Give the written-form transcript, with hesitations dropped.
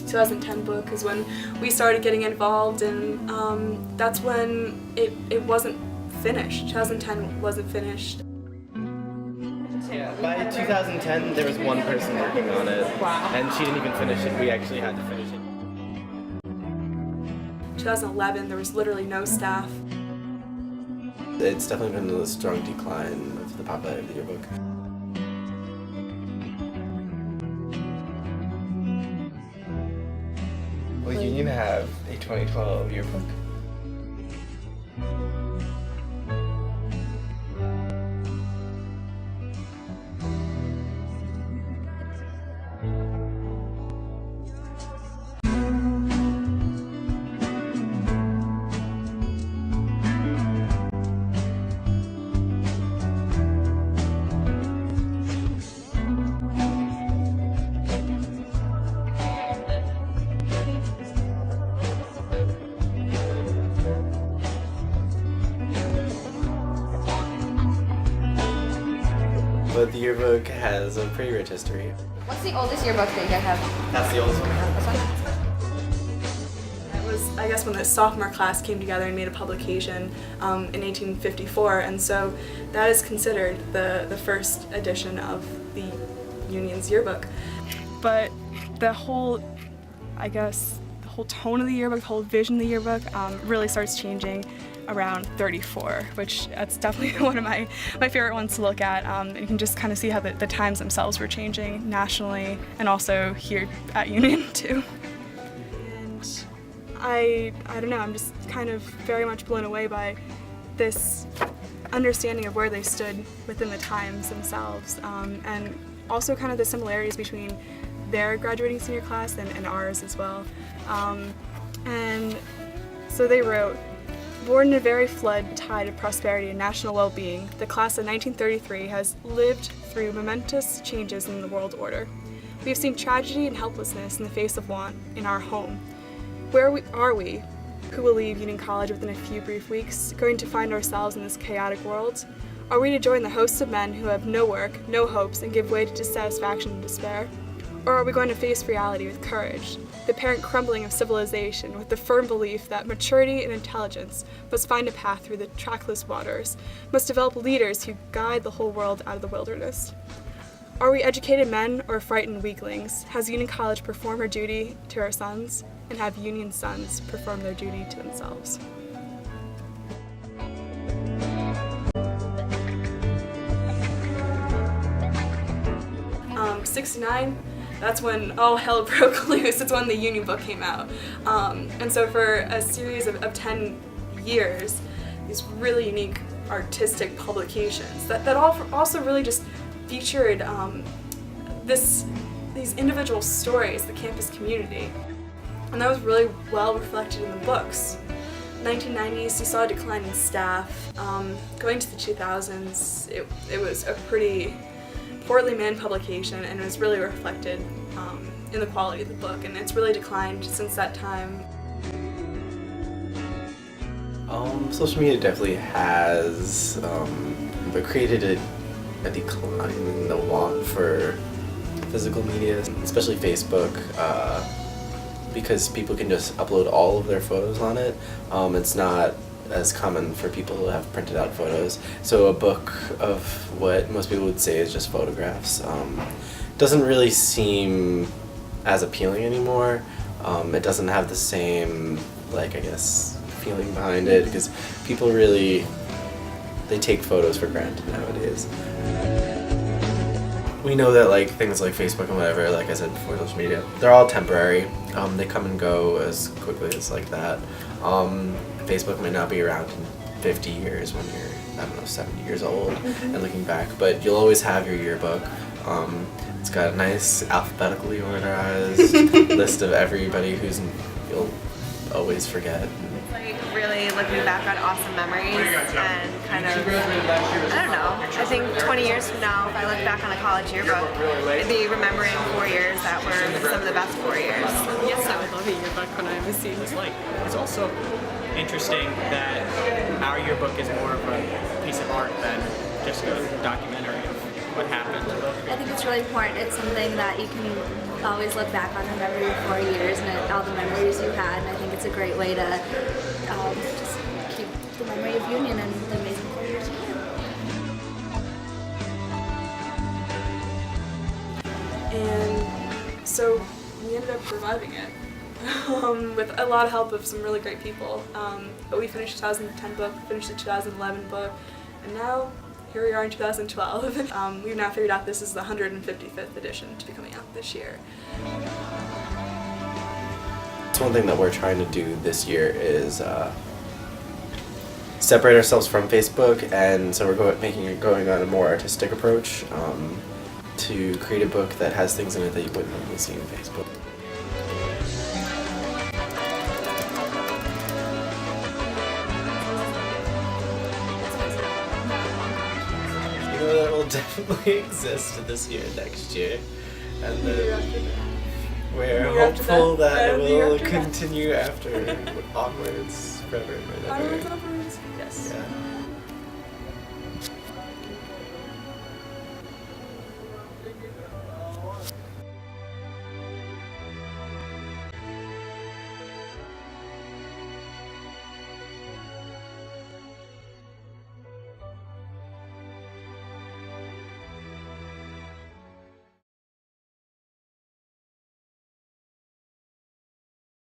2010 book is when we started getting involved, and that's when it wasn't finished. 2010 wasn't finished. Yeah, by 2010 there was one person working on it, and she didn't even finish it. We actually had to finish it. 2011 there was literally no staff. It's definitely been a strong decline of the popularity of the yearbook. Will Union have a 2012 yearbook? But the yearbook has a pretty rich history. What's the oldest yearbook that you guys have? That's the oldest one. It was, I guess, when the sophomore class came together and made a publication in 1854, and so that is considered the first edition of the Union's yearbook. But the whole, I guess, the whole tone of the yearbook, the whole vision of the yearbook really starts changing around 34, which that's definitely one of my favorite ones to look at. And you can just kind of see how the times themselves were changing nationally and also here at Union too. And I don't know, I'm just kind of very much blown away by this understanding of where they stood within the times themselves, and also kind of the similarities between their graduating senior class and ours as well. And so they wrote, "Born in a very flood tide of prosperity and national well-being, the class of 1933 has lived through momentous changes in the world order. We have seen tragedy and helplessness in the face of want in our home. Where are we, who will leave Union College within a few brief weeks, going to find ourselves in this chaotic world? Are we to join the hosts of men who have no work, no hopes, and give way to dissatisfaction and despair? Or are we going to face reality with courage, the apparent crumbling of civilization, with the firm belief that maturity and intelligence must find a path through the trackless waters, must develop leaders who guide the whole world out of the wilderness? Are we educated men or frightened weaklings? Has Union College performed her duty to our sons, and have Union sons perform their duty to themselves?" 69, that's when all hell broke loose. It's when the Union book came out. And so for a series of 10 years, these really unique artistic publications that also really just featured these individual stories, the campus community. And that was really well reflected in the books. 1990s, you saw a decline in staff. Going to the 2000s, it was a pretty poorly manned publication, and it was really reflected in the quality of the book, and it's really declined since that time. Social media definitely has created a decline in the want for physical media, especially Facebook, because people can just upload all of their photos on it. It's not as common for people to have printed out photos. So a book of what most people would say is just photographs doesn't really seem as appealing anymore. It doesn't have the same, I guess, feeling behind it, because people really, they take photos for granted nowadays. We know that things like Facebook and whatever, like I said before, social media, they're all temporary. They come and go as quickly as that. Facebook might not be around in 50 years when you're, 70 years old and looking back, but you'll always have your yearbook. It's got a nice alphabetically organized list of everybody who's you'll always forget. Really looking back on awesome memories and kind of, I don't know, I think 20 years from now, if I look back on a college yearbook, I'd be remembering 4 years that were some of the best 4 years. Yes, I would love a yearbook when I was students. It's also interesting that our yearbook is more of a piece of art than just a documentary of what happened. I think it's really important. It's something that you can always look back on and remember your 4 years and all the memories you had. And I think it's a great way to just keep the memory of Union and the amazing 4 years you had. And so we ended up reviving it with a lot of help of some really great people. But we finished the 2010 book, finished the 2011 book, and now here we are in 2012. We've now figured out this is the 155th edition to be coming out this year. It's one thing that we're trying to do this year is separate ourselves from Facebook, and so we're going on a more artistic approach to create a book that has things in it that you wouldn't normally see in Facebook. You know, that will definitely exist this year, next year, and then we're hopeful that it will continue after onwards, forever and ever. Onwards and upwards, yes. Yeah.